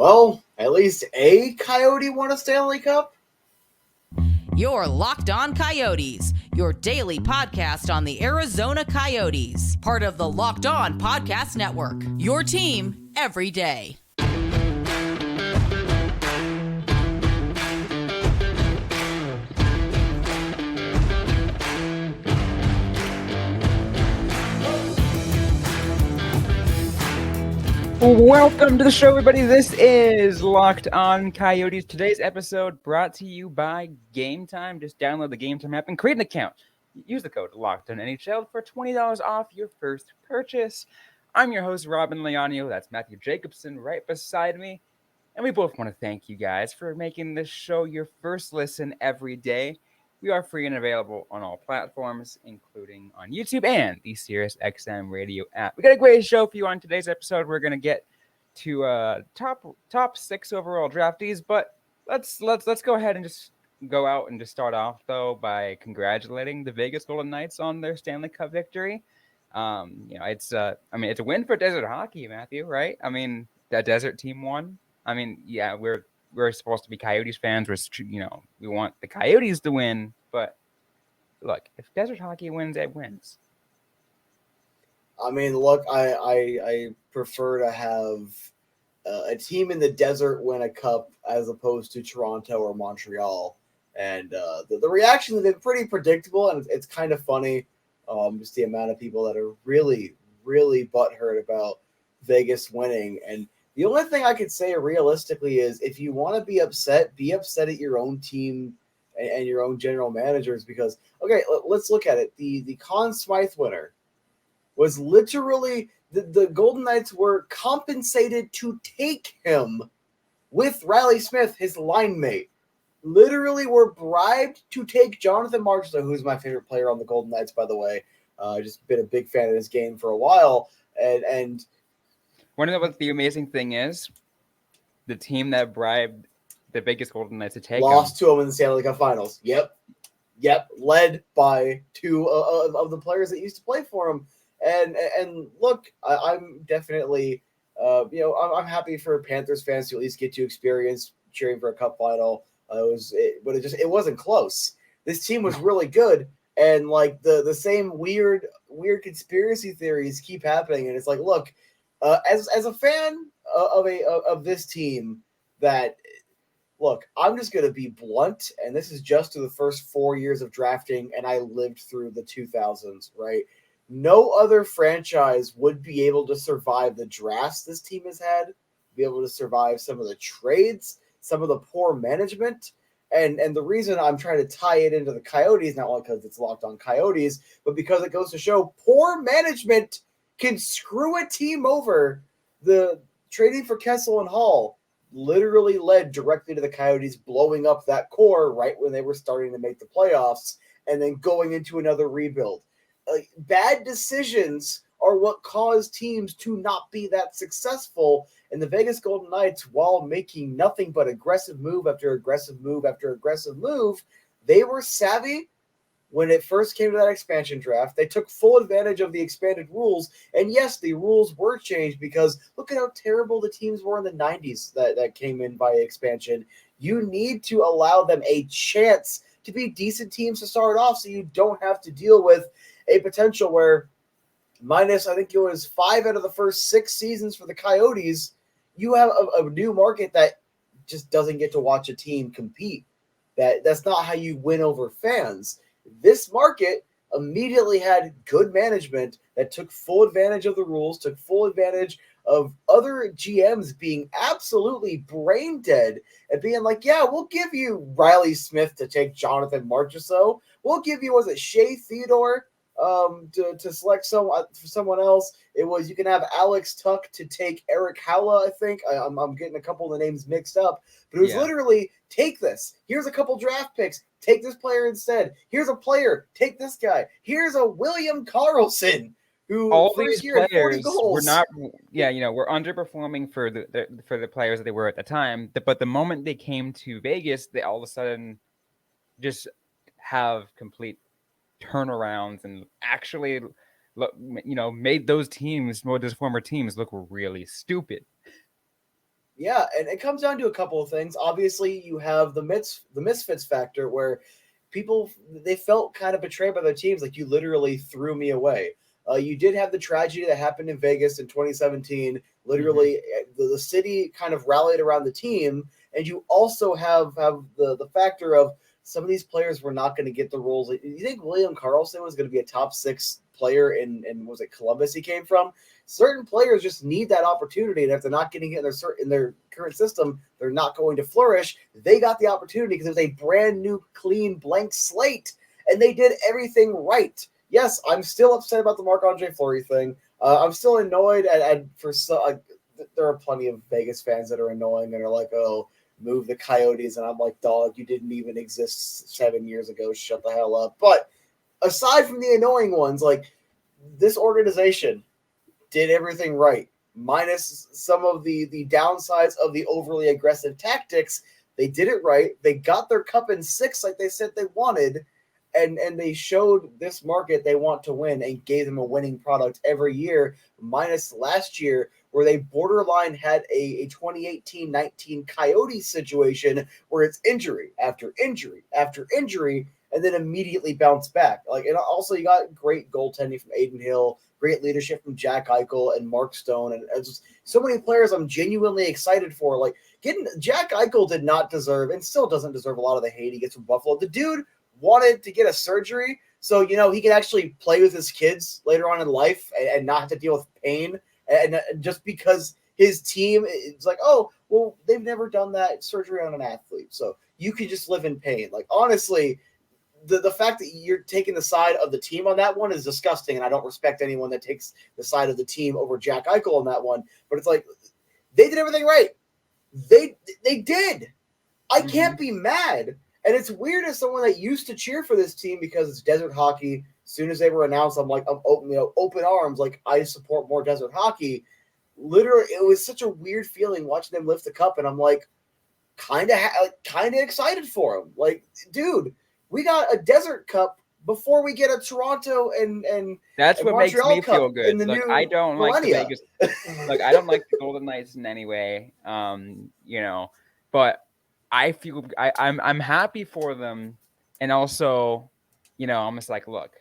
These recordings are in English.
Well, at least a Coyote won a Stanley Cup. You're Locked On Coyotes, your daily podcast on the Arizona Coyotes, part of the Locked On Podcast Network, your team every day. Welcome to the show, everybody. This is Locked On Coyotes. Today's episode brought to you by Game Time. Just download the Game Time app and create an account. Use the code LOCKEDONNHL for $20 off your first purchase. I'm your host, Robyn Leonio. That's Matthew Jacobson right beside me. And we both want to thank you guys for making this show your first listen every day. We are free and available on all platforms, including on YouTube and the SiriusXM radio app. We got a great show for you on today's episode. We're going to get to top six overall draftees, but let's go ahead and just go out and just start off though by congratulating the Vegas Golden Knights on their Stanley Cup victory. It's a win for Desert Hockey, Matthew, right? I mean, that Desert team won. I mean, yeah, we're supposed to be Coyotes fans. We want the Coyotes to win, but look, if Desert Hockey wins, it wins. I mean, look, I prefer to have a team in the desert win a cup as opposed to Toronto or Montreal. And the reaction has been pretty predictable, and it's kind of funny, just the amount of people that are really, really butthurt about Vegas winning. And the only thing I could say realistically is if you want to be upset at your own team and your own general managers because, okay, let's look at it. The Conn Smythe winner was literally the Golden Knights were compensated to take him with Riley Smith, his line mate. Literally were bribed to take Jonathan Marchessault, who's my favorite player on the Golden Knights, by the way. Just been a big fan of this game for a while. And want to know what the amazing thing is? The team that bribed the Vegas Golden Knights to take lost to him in the Stanley Cup Finals. Yep. Led by two of the players that used to play for him. And look, I'm definitely, I'm happy for Panthers fans to at least get to experience cheering for a Cup final. It wasn't close. This team was really good, and like the same weird conspiracy theories keep happening. And it's like, look, as a fan of this team, I'm just going to be blunt, and this is just to the first 4 years of drafting, and I lived through the 2000s, right? No other franchise would be able to survive the drafts this team has had, be able to survive some of the trades, some of the poor management. And the reason I'm trying to tie it into the Coyotes, not only because it's Locked On Coyotes, but because it goes to show poor management can screw a team over. The trading for Kessel and Hall literally led directly to the Coyotes blowing up that core right when they were starting to make the playoffs and then going into another rebuild. Bad decisions are what cause teams to not be that successful. And the Vegas Golden Knights, while making nothing but aggressive move after aggressive move after aggressive move, they were savvy when it first came to that expansion draft. They took full advantage of the expanded rules. And yes, the rules were changed because look at how terrible the teams were in the 90s that came in via expansion. You need to allow them a chance to be decent teams to start off so you don't have to deal with a potential where minus, I think it was 5 out of the first 6 seasons for the Coyotes, you have a new market that just doesn't get to watch a team compete. That's not how you win over fans. This market immediately had good management that took full advantage of the rules, took full advantage of other GMs being absolutely brain dead and being like, yeah, we'll give you Riley Smith to take Jonathan Marchessault. We'll give you, was it Shea Theodore to select someone else? It was, you can have Alex Tuck to take Eric Howla, I think. I'm getting a couple of the names mixed up. But it was literally, take this. Here's a couple draft picks. Take this player instead. Here's a player. Take this guy. Here's a William Karlsson, who all these players were not, we're underperforming for the players that they were at the time. But the moment they came to Vegas, they all of a sudden just have complete turnarounds and actually, made those former teams look really stupid. Yeah, and it comes down to a couple of things. Obviously, you have the misfits factor where people they felt kind of betrayed by their teams. Like, you literally threw me away. You did have the tragedy that happened in Vegas in 2017. Literally, the city kind of rallied around the team, and you also have the factor of some of these players were not going to get the roles. You think William Karlsson was going to be a top 6 player in was it Columbus he came from? Certain players just need that opportunity, and if they're not getting it in their current system, they're not going to flourish. They got the opportunity because it was a brand new, clean, blank slate, and they did everything right. Yes, I'm still upset about the Marc-Andre Fleury thing. I'm still annoyed there are plenty of Vegas fans that are annoying and are like, oh, move the Coyotes, and I'm like, dog, you didn't even exist 7 years ago. Shut the hell up. But aside from the annoying ones, like, this organization did everything right, minus some of the downsides of the overly aggressive tactics. They did it right. They got their cup in 6 like they said they wanted, and they showed this market they want to win and gave them a winning product every year, minus last year where they borderline had a 2018-19 Coyote situation where it's injury after injury after injury, and then immediately bounce back. Like, and also you got great goaltending from Adin Hill, great leadership from Jack Eichel and Mark Stone, and just so many players I'm genuinely excited for. Like, getting Jack Eichel did not deserve and still doesn't deserve a lot of the hate he gets from Buffalo. The dude wanted to get a surgery so he can actually play with his kids later on in life and not have to deal with pain. And just because his team is like, oh, well, they've never done that surgery on an athlete, so you can just live in pain. Like, honestly, the fact that you're taking the side of the team on that one is disgusting, and I don't respect anyone that takes the side of the team over Jack Eichel on that one. But it's like, they did everything right. They did. I can't be mad. And it's weird as someone that used to cheer for this team because it's desert hockey. As soon as they were announced, I'm like, I'm open arms. Like, I support more desert hockey. Literally, it was such a weird feeling watching them lift the cup, and I'm like, kind of excited for them. Like, dude, we got a desert cup before we get a Toronto and that's what Montreal makes me Cup feel good. in the Look, new I don't millennia. like the Vegas. Look, I don't like the Golden Knights in any way. But I feel I'm happy for them, and also, I'm just like, look,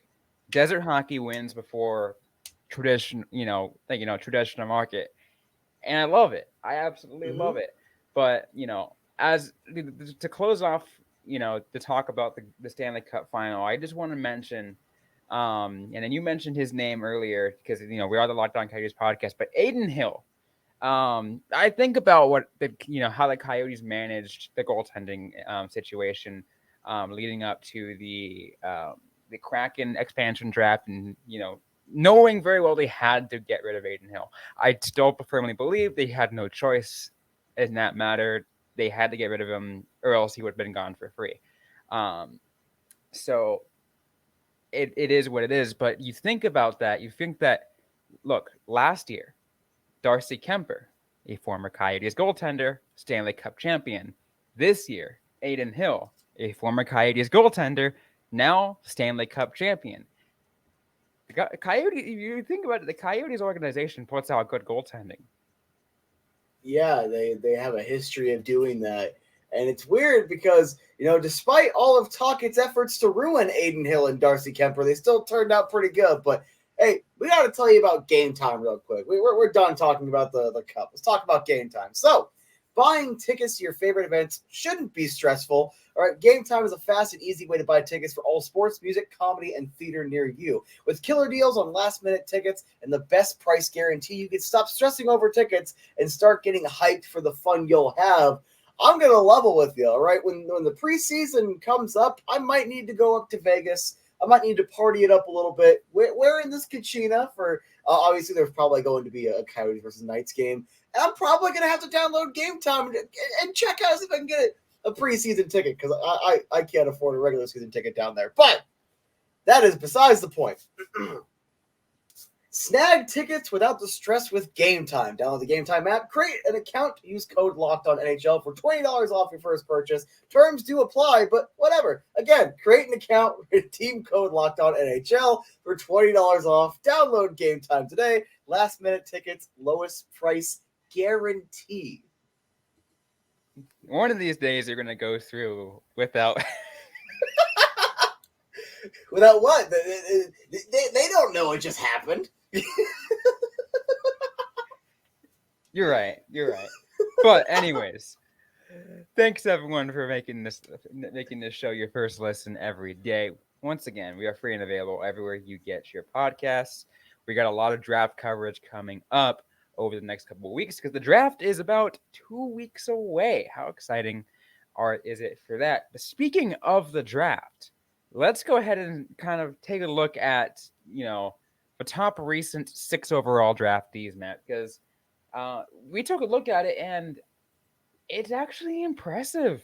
desert hockey wins before traditional market, and I love it. I absolutely love it. But as to close off, to talk about the Stanley Cup final, I just want to mention, and then you mentioned his name earlier because we are the Locked On Coyotes podcast, but Adin Hill. I think about how the Coyotes managed the goaltending situation leading up to the Kraken expansion draft, and knowing very well they had to get rid of Adin Hill. I still firmly believe they had no choice in that matter. They had to get rid of him, or else he would have been gone for free. So it is what it is. But you think about that. You think that, look, last year, Darcy Kemper, a former Coyotes goaltender, Stanley Cup champion. This year, Adin Hill, a former Coyotes goaltender, now Stanley Cup champion. The Coyotes, you think about it, the Coyotes organization puts out good goaltending. Yeah, they have a history of doing that. And it's weird because, despite all of Talkett's efforts to ruin Adin Hill and Darcy Kemper, they still turned out pretty good. But hey, we got to tell you about Game Time real quick. We're done talking about the cup. Let's talk about Game Time. So, buying tickets to your favorite events shouldn't be stressful. All right, Game Time is a fast and easy way to buy tickets for all sports, music, comedy, and theater near you. With killer deals on last-minute tickets and the best price guarantee, you can stop stressing over tickets and start getting hyped for the fun you'll have. I'm going to level with you, all right? When the preseason comes up, I might need to go up to Vegas. I might need to party it up a little bit. We're in this Kachina for obviously there's probably going to be a Coyotes versus Knights game. And I'm probably going to have to download Game Time and check out if I can get a preseason ticket because I can't afford a regular season ticket down there. But that is besides the point. Snag tickets without the stress with Game Time. Download the Game Time app, create an account, use code LOCKEDONNHL for $20 off your first purchase. Terms do apply, but whatever. Again, create an account, redeem code LOCKEDONNHL for $20 off. Download Game Time today. Last minute tickets, lowest price guarantee. One of these days you're gonna go through without. Without what? They don't know it just happened. You're right. But anyways, thanks everyone for making this show your first listen every day. Once again, we are free and available everywhere you get your podcasts. We got a lot of draft coverage coming up over the next couple of weeks because the draft is about 2 weeks away. How exciting is it for that? But speaking of the draft, let's go ahead and kind of take a look at, the top recent 6 overall draftees, Matt, because we took a look at it and it's actually impressive.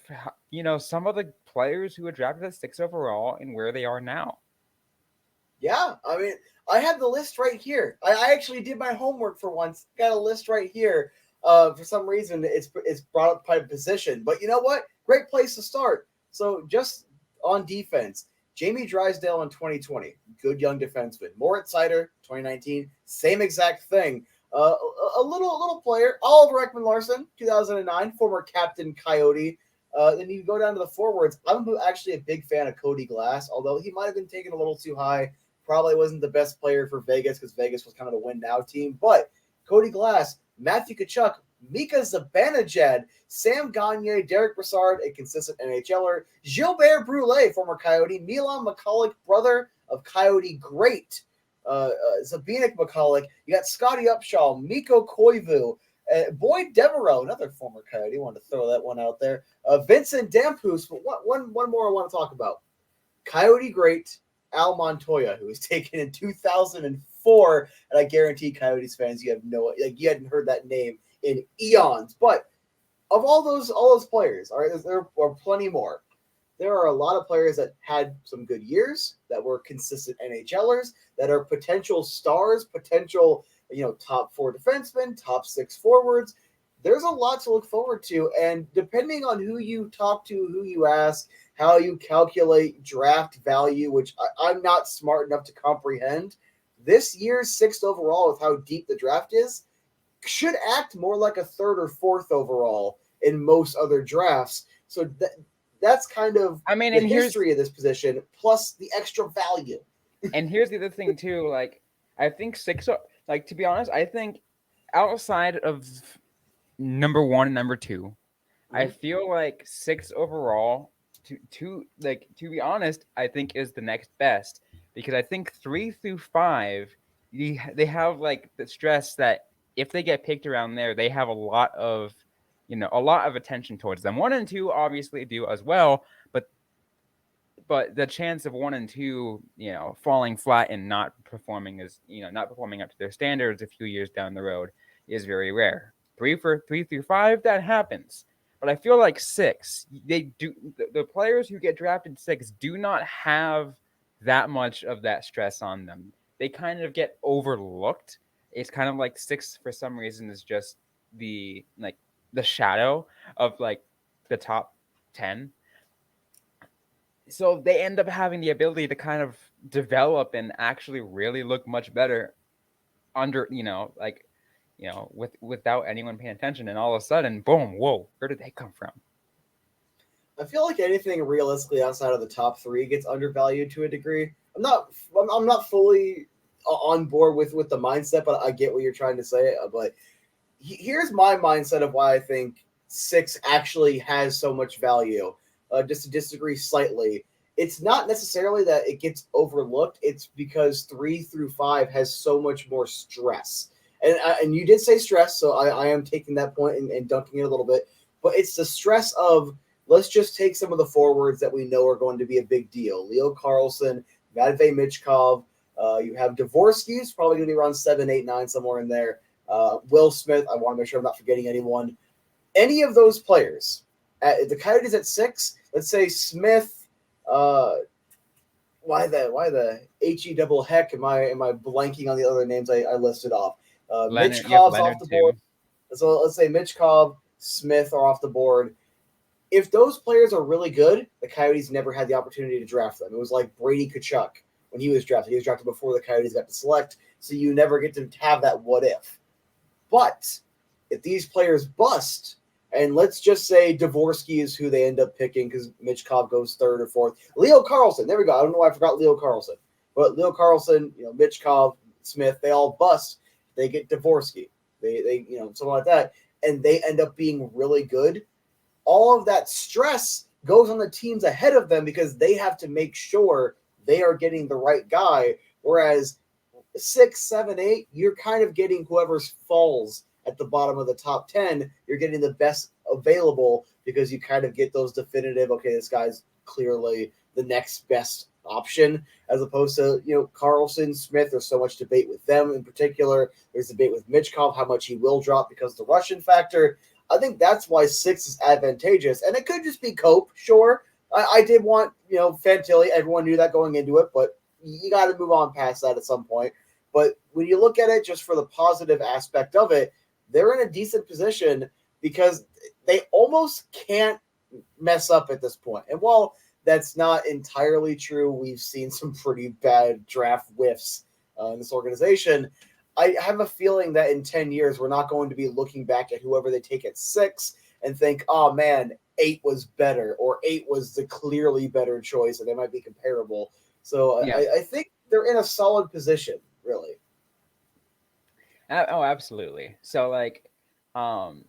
Some of the players who were drafted at 6 overall and where they are now. Yeah, I mean, I have the list right here. I actually did my homework for once. Got a list right here. For some reason, it's brought up by position. But you know what? Great place to start. So just on defense, Jamie Drysdale in 2020, good young defenseman. Moritz Seider, 2019, same exact thing. A little player, Oliver Ekman-Larsson, 2009, former captain Coyote. Then you go down to the forwards. I'm actually a big fan of Cody Glass, although he might have been taken a little too high. Probably wasn't the best player for Vegas because Vegas was kind of the win-now team. But Cody Glass, Matthew Tkachuk, Mika Zibanejad, Sam Gagner, Derek Brassard, a consistent NHLer, Gilbert Brule, former Coyote, Milan McCulloch, brother of Coyote great Zabinik McCulloch. You got Scotty Upshaw, Mikko Koivu, Boyd Devereaux, another former Coyote. Wanted to throw that one out there. Vincent Damphus. But one more I want to talk about. Coyote great Al Montoya, who was taken in 2004, and I guarantee Coyotes fans, you hadn't heard that name in eons. But of all those players, all right, there are plenty more. There are a lot of players that had some good years, that were consistent NHLers, that are potential stars, potential, top 4 defensemen, top 6 forwards. There's a lot to look forward to, and depending on who you talk to, who you ask, how you calculate draft value, which I'm not smart enough to comprehend, this year's 6th overall, with how deep the draft is, should act more like a 3rd or 4th overall in most other drafts. So that's kind of the history of this position, plus the extra value. And here's the other thing too. I think 6. To be honest, I think outside of number 1 and number 2, I feel like 6 overall. To be honest, I think is the next best, because I think 3 through 5, they have the stress that if they get picked around there, they have a lot of attention towards them. 1 and 2 obviously do as well, but the chance of 1 and 2, falling flat and not performing up to their standards a few years down the road is very rare. 3 through 5, that happens. But I feel like 6, the players who get drafted 6 do not have that much of that stress on them. They kind of get overlooked. It's kind of like 6 for some reason is just the shadow of the top 10. So they end up having the ability to kind of develop and actually really look much better without anyone paying attention, and all of a sudden, boom, whoa, where did they come from? I feel like anything realistically outside of the top 3 gets undervalued to a degree. I'm not fully on board with the mindset, but I get what you're trying to say. But here's my mindset of why I think 6 actually has so much value. Just to disagree slightly, it's not necessarily that it gets overlooked. It's because 3 through 5 has so much more stress. And you did say stress, so I am taking that point and dunking it a little bit. But it's the stress of, let's just take some of the forwards that we know are going to be a big deal. Leo Carlson, Matvei Michkov. You have Dvorsky, who's probably going to be around 7, 8, 9, somewhere in there. Will Smith, I want to make sure I'm not forgetting anyone. Any of those players. The Coyotes at 6, let's say Smith. Why the HE heck am I blanking on the other names I listed off? Michkov's off the board. Too. So let's say Michkov, Smith are off the board. If those players are really good, the Coyotes never had the opportunity to draft them. It was like Brady Tkachuk when he was drafted. He was drafted before the Coyotes got to select, so you never get to have that what if. But if these players bust, And let's just say Dvorsky is who they end up picking because Michkov goes third or fourth. Leo Carlson, there we go. I don't know why I forgot Leo Carlson. But Leo Carlson, Michkov, Smith, they all bust. They get Dvorsky. They something like that. And they end up being really good. All of that stress goes on the teams ahead of them because they have to make sure they are getting the right guy. Whereas 6, 7, 8, you're kind of getting whoever falls at the bottom of the top 10. You're getting the best available because you kind of get those definitive, okay, this guy's clearly the next best option, as opposed to, Carlson, Smith. There's so much debate with them in particular. There's debate with Michkov, how much he will drop because of the Russian factor. I think that's why 6 is advantageous. And it could just be Cope, sure. I did want, Fantilli. Everyone knew that going into it, but you got to move on past that at some point. But when you look at it just for the positive aspect of it, they're in a decent position because they almost can't mess up at this point. And while that's not entirely true, we've seen some pretty bad draft whiffs in this organization. I have a feeling that in 10 years, we're not going to be looking back at whoever they take at 6 and think, oh man, 8 was better, or 8 was the clearly better choice, and they might be comparable. So yeah. I think they're in a solid position, really. Oh, absolutely. So and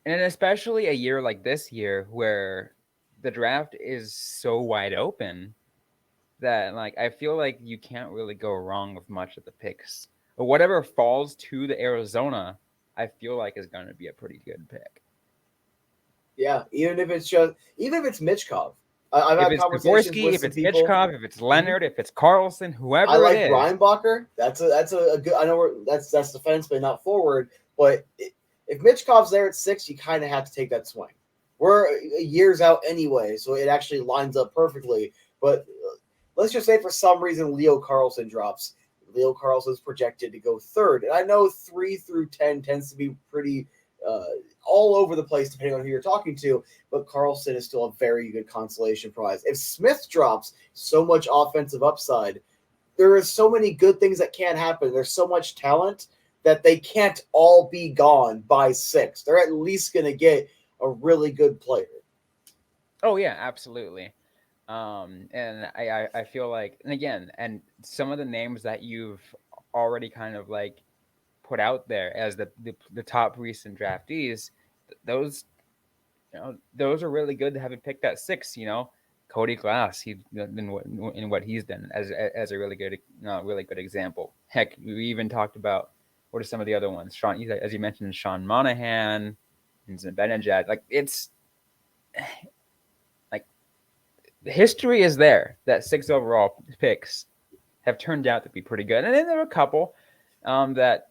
especially a year like this year where the draft is so wide open that I feel like you can't really go wrong with much of the picks. But whatever falls to the Arizona, I feel like is going to be a pretty good pick. Yeah, even if it's Michkov. I've had conversations Dvorsky, with if it's people. Michkov, if it's Leonard, if it's Carlson, whoever I like it is. Reinbacher. That's a good. I know that's defenseman, not forward. But if Michkov's there at 6, you kind of have to take that swing. We're years out anyway, so it actually lines up perfectly. But let's just say for some reason Leo Carlson drops. Leo Carlson's projected to go 3rd. And I know 3 through 10 tends to be pretty all over the place depending on who you're talking to, but Carlson is still a very good consolation prize. If Smith drops, so much offensive upside. There are so many good things that can happen. There's so much talent that they can't all be gone by 6. They're at least going to get a really good player. Oh, yeah, absolutely. And I feel like, and again, and some of the names that you've already kind of put out there as the top recent draftees, those are really good to have it picked at 6. Cody Glass, in what he's done as a really good example. Heck, we even talked about what are some of the other ones. Sean, as you mentioned, Sean Monahan and Zibanejad. It's the history is there that 6 overall picks have turned out to be pretty good. And then there were a couple that,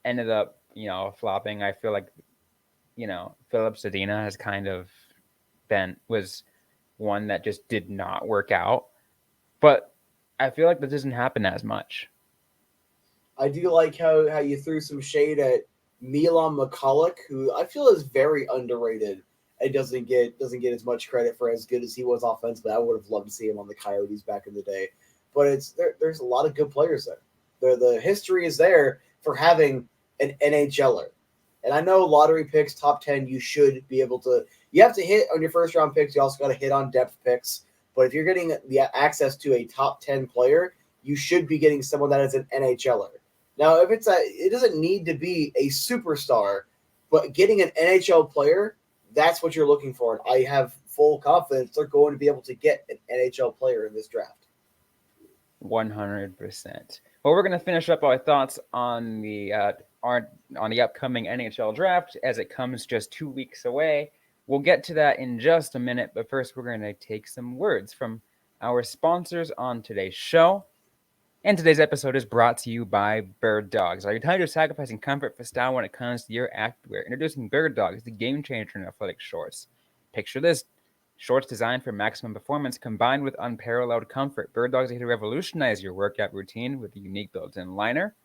ended up, flopping. I feel like, Philip Zadina has kind of was one that just did not work out. But I feel like that doesn't happen as much. I do like how you threw some shade at Milan McCulloch, who I feel is very underrated. It doesn't get as much credit for as good as he was offensively. I would have loved to see him on the Coyotes back in the day. But there's a lot of good players there. The history is there for having an NHLer. And I know lottery picks, top 10, you should be able to – you have to hit on your first-round picks. You also got to hit on depth picks. But if you're getting the access to a top 10 player, you should be getting someone that is an NHLer. Now, if it doesn't need to be a superstar, but getting an NHL player – that's what you're looking for. I have full confidence they're going to be able to get an NHL player in this draft. 100%. Well, we're going to finish up our thoughts on the upcoming NHL draft as it comes just 2 weeks away. We'll get to that in just a minute, but first we're going to take some words from our sponsors on today's show. And today's episode is brought to you by Bird Dogs. Are you tired of sacrificing comfort for style when it comes to your activewear? Introducing Bird Dogs, the game changer in athletic shorts. Picture this. Shorts designed for maximum performance combined with unparalleled comfort. Bird Dogs are here to revolutionize your workout routine with a unique built-in liner.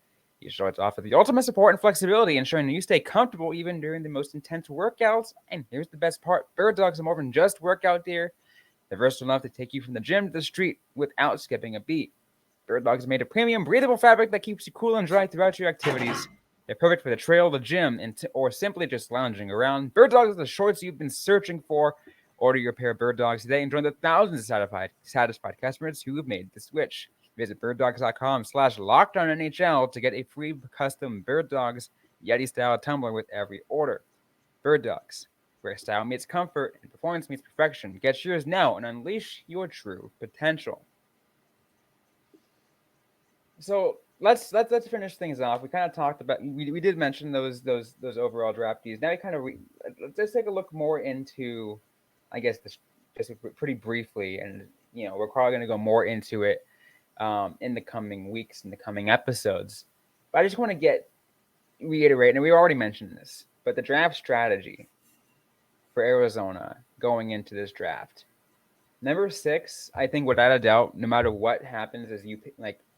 These shorts offer the ultimate support and flexibility, ensuring that you stay comfortable even during the most intense workouts. And here's the best part. Bird Dogs are more than just workout gear. They're versatile enough to take you from the gym to the street without skipping a beat. Bird Dogs is made of premium, breathable fabric that keeps you cool and dry throughout your activities. They're perfect for the trail, the gym, or simply just lounging around. Bird Dogs are the shorts you've been searching for. Order your pair of Bird Dogs today and join the thousands of satisfied customers who have made the switch. Visit birddogs.com/LockedOnNHL to get a free custom Bird Dogs Yeti-style tumbler with every order. Bird Dogs, where style meets comfort and performance meets perfection. Get yours now and unleash your true potential. So let's finish things off. We kind of talked about we did mention those overall draftees. Now we kind of let's take a look more into, I guess, just pretty briefly, and we're probably going to go more into it in the coming weeks, in the coming episodes. But I just want to reiterate, and we already mentioned this, but the draft strategy for Arizona going into this draft. Number 6, I think without a doubt, no matter what happens, is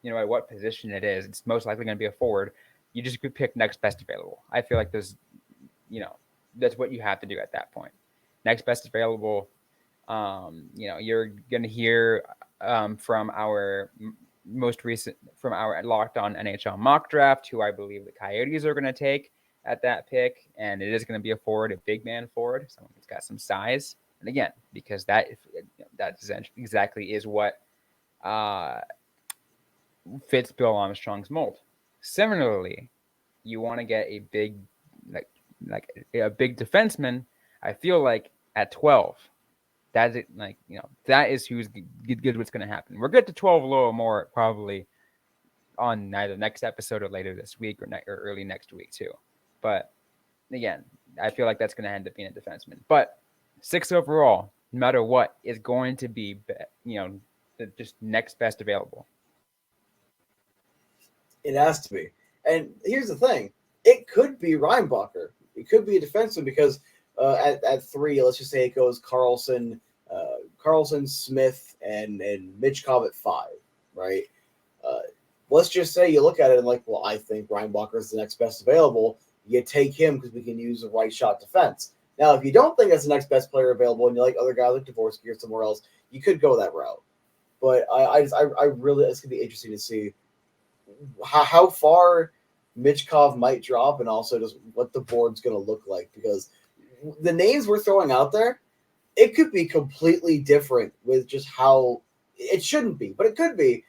at what position it is, it's most likely going to be a forward. You just could pick next best available. I feel like that's what you have to do at that point. Next best available. You're going to hear from our Locked On NHL mock draft, who I believe the Coyotes are going to take at that pick, and it is going to be a forward, a big man forward, someone who's got some size. And again, because that exactly is what fits Bill Armstrong's mold. Similarly, you want to get a big, a big defenseman. I feel like at 12, that is who's good. What's going to happen? We'll get to 12 a little more probably on either next episode or later this week or early next week too. But again, I feel like that's going to end up being a defenseman. But 6 overall, no matter what, is going to be the just next best available. It has to be. And here's the thing. It could be Reinbacher. It could be a defenseman because at 3, let's just say it goes Carlson, Smith, and Mitchkov at 5, right? Let's just say you look at it and I think Reinbacher is the next best available. You take him because we can use a right shot defense. Now, if you don't think that's the next best player available and you like other guys like Dvorsky or somewhere else, you could go that route. But I really, it's going to be interesting to see how far Mitchkov might drop and also just what the board's going to look like, because the names we're throwing out there, it could be completely different with just how it shouldn't be, but it could be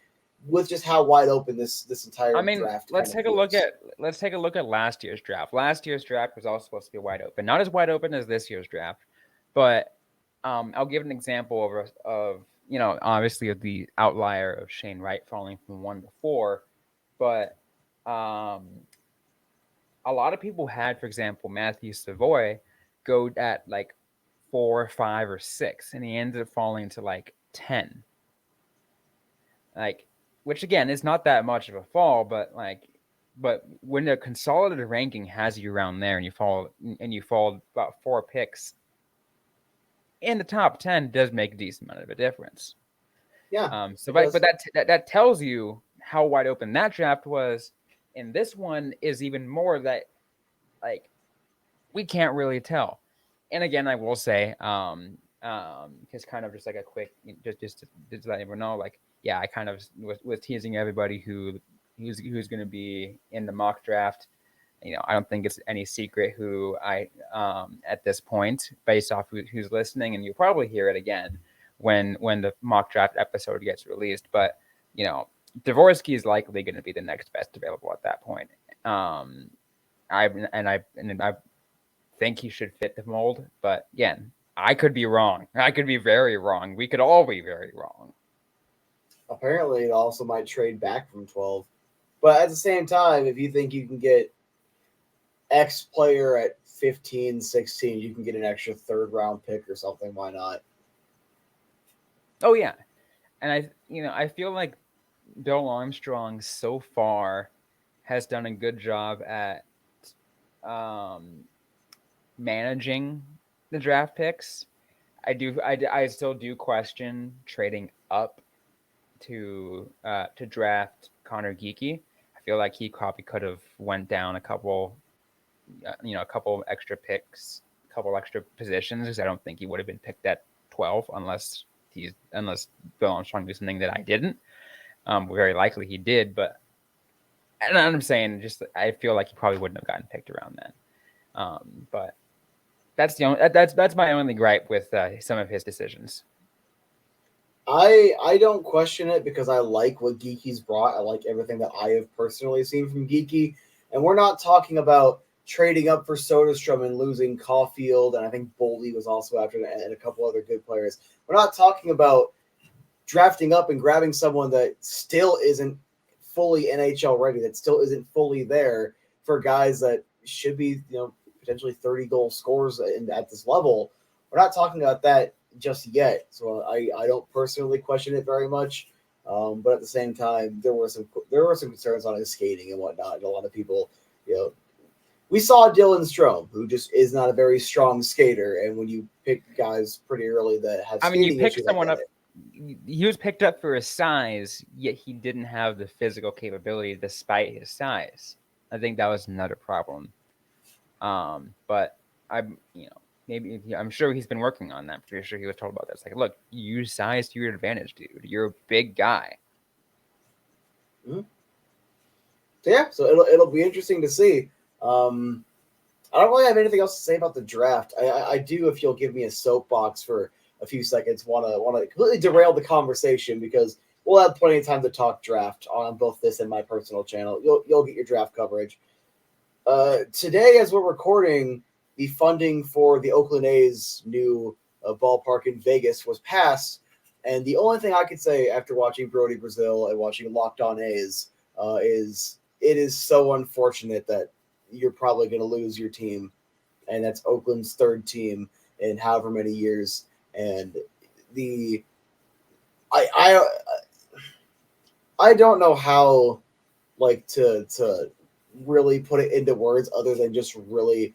with just how wide open this entire draft. Let's take a look at last year's draft. Last year's draft was also supposed to be wide open, not as wide open as this year's draft, but I'll give an example of obviously of the outlier of Shane Wright falling from 1 to 4, but a lot of people had, for example, Matthew Savoy go at 4, 5, or 6, and he ended up falling to 10. Which again is not that much of a fall, but when the consolidated ranking has you around there and you fall about 4 picks in the top 10, does make a decent amount of a difference. Yeah. But that tells you how wide open that draft was, and this one is even more that we can't really tell. And again, I will say, because kind of just a quick, just to let everyone know, yeah, I kind of was teasing everybody who's going to be in the mock draft. I don't think it's any secret who I at this point, based off who's listening, and you'll probably hear it again when the mock draft episode gets released. But Dvorsky is likely going to be the next best available at that point. I think he should fit the mold, but again, I could be wrong. I could be very wrong. We could all be very wrong. Apparently, it also might trade back from 12. But at the same time, if you think you can get X player at 15, 16, you can get an extra 3rd round pick or something. Why not? Oh, yeah. And I feel like Bill Armstrong so far has done a good job at managing the draft picks. I still do question trading up to draft Connor Geekie. I feel like he probably could have went down a couple extra picks, a couple extra positions, because I don't think he would have been picked at 12 unless Bill Armstrong did something that I didn't. Very likely he did, but And I'm saying, just I feel like he probably wouldn't have gotten picked around then. But that's that's my only gripe with some of his decisions. I don't question it because I like what Geeky's brought. I like everything that I have personally seen from Geeky. And we're not talking about trading up for Soderstrom and losing Caulfield, and I think Boldy was also after that, and a couple other good players. We're not talking about drafting up and grabbing someone that still isn't fully NHL ready, that still isn't fully there for guys that should be, potentially 30-goal scorers at this level. We're not talking about that just yet. So I don't personally question it very much. But at the same time, there were some concerns on his skating and whatnot. And a lot of people, we saw Dylan Strome, who just is not a very strong skater. And when you pick guys pretty early that have, you pick someone up. He was picked up for his size, yet he didn't have the physical capability despite his size. I think that was another problem. But maybe I'm sure he's been working on that. I'm pretty sure he was told about this. Like, look, use size to your advantage, dude. You're a big guy. Mm-hmm. So yeah, so it'll be interesting to see. I don't really have anything else to say about the draft. I do, if you'll give me a soapbox for a few seconds, want to completely derail the conversation because we'll have plenty of time to talk draft on both this and my personal channel. You'll get your draft coverage. Today, as we're recording, the funding for the Oakland A's new ballpark in Vegas was passed, and the only thing I could say after watching Brody Brazil and watching Locked On A's is it is so unfortunate that you're probably going to lose your team, and that's Oakland's third team in however many years. And I don't know how to really put it into words other than just really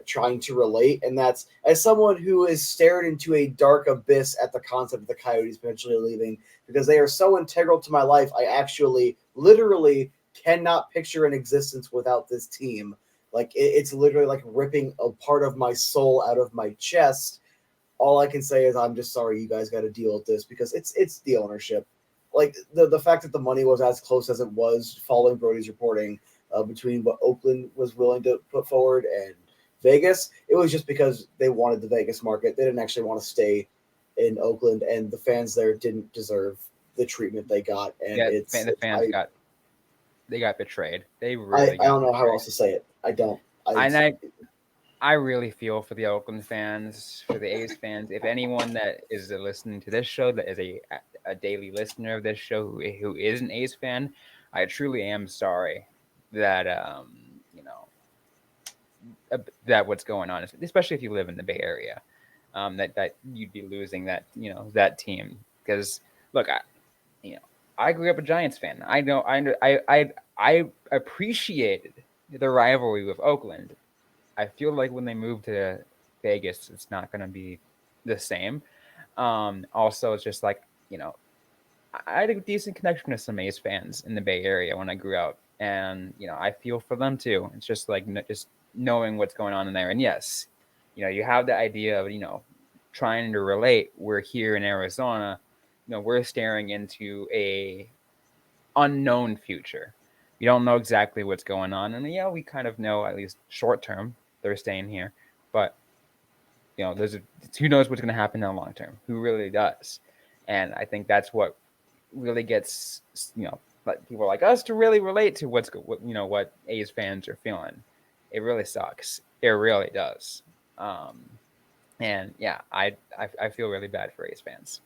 trying to relate. And that's, as someone who has stared into a dark abyss at the concept of the Coyotes potentially leaving because they are so integral to my life, I actually literally cannot picture an existence without this team. Like it's literally like ripping a part of my soul out of my chest. All I can say is I'm just sorry you guys got to deal with this because it's the ownership. Like the fact that the money was as close as it was following Brody's reporting between what Oakland was willing to put forward and Vegas, it was just because they wanted the Vegas market. They didn't actually want to stay in Oakland, and the fans there didn't deserve the treatment they got. And the fans got betrayed. They really. I don't know how else to say it. I don't. I really feel for the Oakland fans, for the A's fans. If anyone that is listening to this show, that is a daily listener of this show who is an A's fan, I truly am sorry that that what's going on, especially if you live in the Bay Area, that you'd be losing that team. Because look, I grew up a Giants fan. I appreciated the rivalry with Oakland. I feel like when they move to Vegas, it's not going to be the same. Also, it's just like, I had a decent connection with some A's fans in the Bay Area when I grew up. And, I feel for them too. It's just like just knowing what's going on in there. And yes, you have the idea of, trying to relate. We're here in Arizona, we're staring into a unknown future. We don't know exactly what's going on. And we kind of know, at least short term, they're staying here. But, who knows what's going to happen in the long term? Who really does? And I think that's what really gets, people like us to really relate to what A's fans are feeling. It really sucks. It really does. And yeah, I feel really bad for A's fans.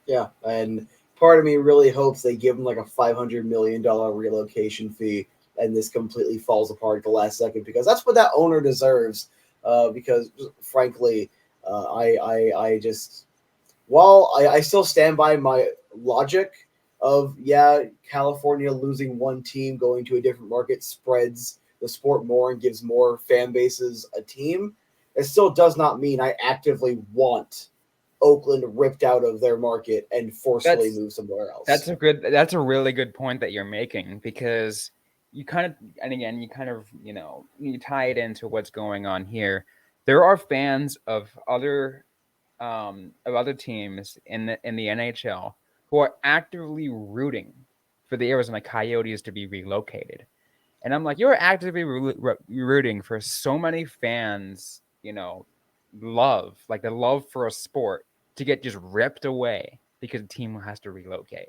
Yeah, and part of me really hopes they give him like a $500 million relocation fee, and this completely falls apart at the last second because that's what that owner deserves. Because frankly, I just, while I still stand by my logic of California losing one team going to a different market spreads the sport more and gives more fan bases a team, it still does not mean I actively want Oakland ripped out of their market and forcefully move somewhere else. That's a really good point that you're making, because you kind of you tie it into what's going on here. There are fans of other teams in the NHL who are actively rooting for the Arizona Coyotes to be relocated. And I'm like, you're actively rooting for so many fans, love, like the love for a sport to get just ripped away because the team has to relocate.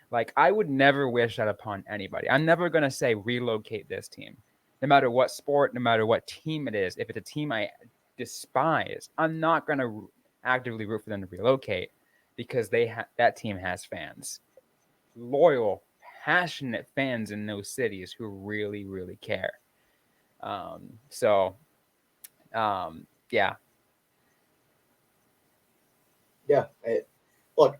Like, I would never wish that upon anybody. I'm never going to say relocate this team. No matter what sport, no matter what team it is, if it's a team I despise, I'm not going to actively root for them to relocate because that team has fans. Loyal, passionate fans in those cities who really, really care. Yeah. Yeah. Look,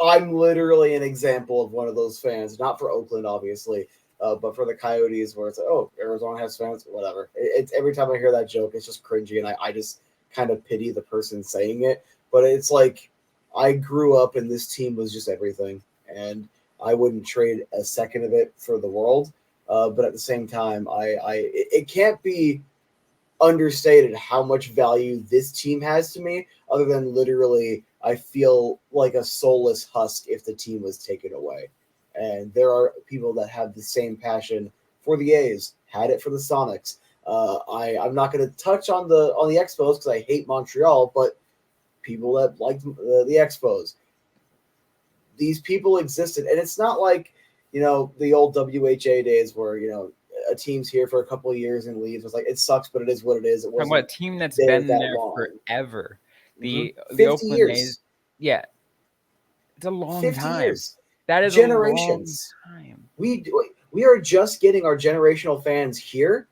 I'm literally an example of one of those fans, not for Oakland, obviously, but for the Coyotes, where it's like, oh, Arizona has fans, whatever. It's every time I hear that joke, it's just cringy, and I just kind of pity the person saying it. But it's like, I grew up and this team was just everything, and I wouldn't trade a second of it for the world. But at the same time, it can't be understated how much value this team has to me, other than literally I feel like a soulless husk if the team was taken away. And there are people that have the same passion for the A's, had it for the Sonics. I'm not going to touch on the Expos because I hate Montreal, but people that liked the Expos, these people existed, and it's not like the old WHA days where a team's here for a couple of years and leaves. It's like, it sucks, but it is what it is. It wasn't a team that's been there long. forever. The 50 Oakland years. A's, yeah, it's a long 50 time. years. That is generations. A long time. We are just getting our generational fans here,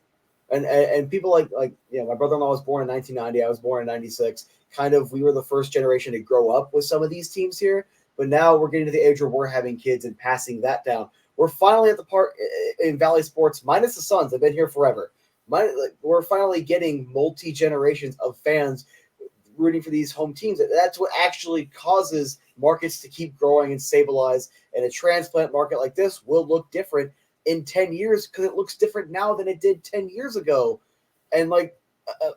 and people like my brother-in-law was born in 1990. I was born in 96. Kind of, we were the first generation to grow up with some of these teams here, but now we're getting to the age where we're having kids and passing that down. We're finally at the part in Valley Sports, minus the Suns. They've been here forever. We're finally getting multi-generations of fans rooting for these home teams. That's what actually causes markets to keep growing and stabilize. And a transplant market like this will look different in 10 years because it looks different now than it did 10 years ago. And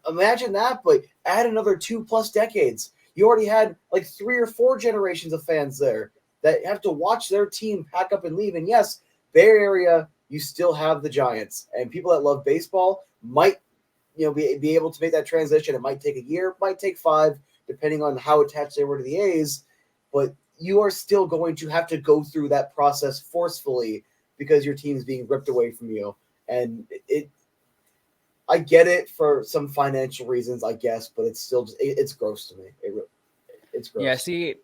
imagine that, but add another 2+ decades. You already had 3 or 4 generations of fans there that have to watch their team pack up and leave. And yes, Bay Area, you still have the Giants, and people that love baseball might, be able to make that transition. It might take a year, it might take 5, depending on how attached they were to the A's. But you are still going to have to go through that process forcefully because your team is being ripped away from you. And I get it for some financial reasons, I guess, but it's still it's gross to me. It's gross. Yeah, see,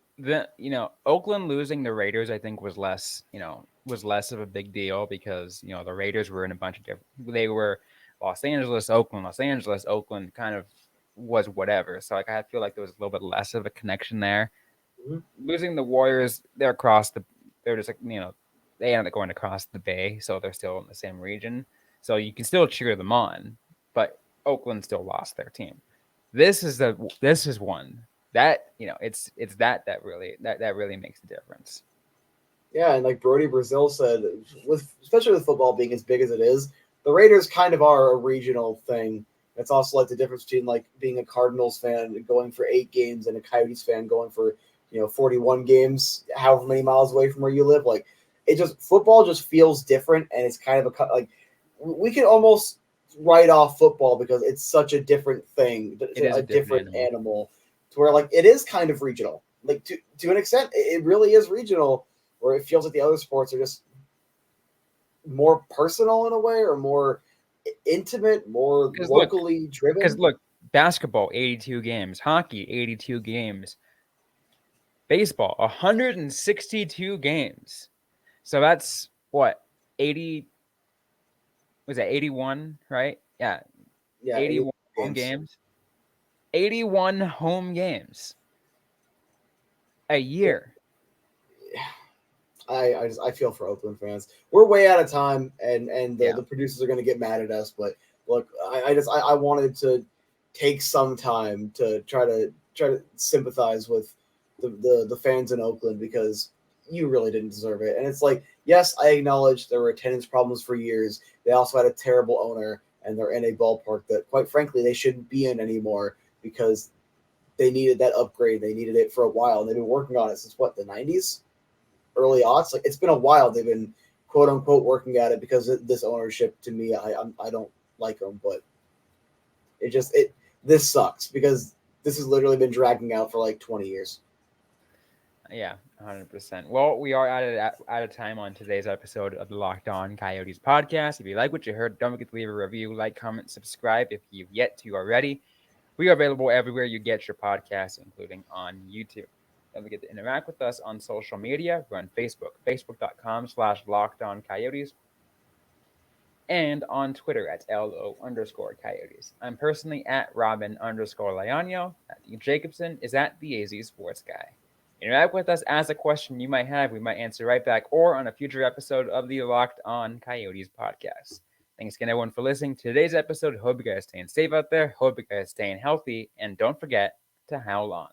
Oakland losing the Raiders, I think, was less of a big deal because the Raiders were in a bunch of different. They were Los Angeles, Oakland, kind of was whatever. So I feel like there was a little bit less of a connection there. Mm-hmm. Losing the Warriors, they're just they ended up going across the bay, so they're still in the same region. So you can still cheer them on, but Oakland still lost their team. This is one that it's that really makes a difference. Yeah, and like Brody Brazil said, especially with football being as big as it is, the Raiders kind of are a regional thing. That's also the difference between being a Cardinals fan and going for 8 games and a Coyotes fan going for 41 games, however many miles away from where you live. Football just feels different, and it's kind of we can almost write off football because it's such a different thing. It's a different animal. To where it is kind of regional, to an extent, it really is regional, where it feels like the other sports are just more personal in a way, or more intimate, more locally driven. Because look, basketball 82 games, hockey 82 games, baseball 162 games. So that's what 80 was that 81, right? Yeah, 81 home games. 81 home games a year. I feel for Oakland fans. We're way out of time, and the producers are going to get mad at us. But look, I wanted to take some time to try to sympathize with the fans in Oakland, because you really didn't deserve it. And it's yes, I acknowledge there were attendance problems for years. They also had a terrible owner, and they're in a ballpark that, quite frankly, they shouldn't be in anymore, because they needed that upgrade. They needed it for a while, and they've been working on it since the 90s, early aughts. It's been a while. They've been quote unquote working at it because of this ownership. To me, I don't like them, but this sucks because this has literally been dragging out for like 20 years. Yeah, 100%. Well, we are out of time on today's episode of the Locked On Coyotes podcast. If you like what you heard, don't forget to leave a review, like, comment, subscribe if you've yet to already. We are available everywhere you get your podcasts, including on YouTube. Don't forget to interact with us on social media. We're on Facebook, facebook.com/LockedOnCoyotes, and on Twitter at LO_Coyotes. I'm personally at Robyn_Leonio. Dean Jacobson is at the AZ Sports Guy. Interact with us, ask a question you might have. We might answer right back or on a future episode of the Locked On Coyotes podcast. Thanks again, everyone, for listening to today's episode. Hope you guys staying safe out there. Hope you guys staying healthy. And don't forget to howl on.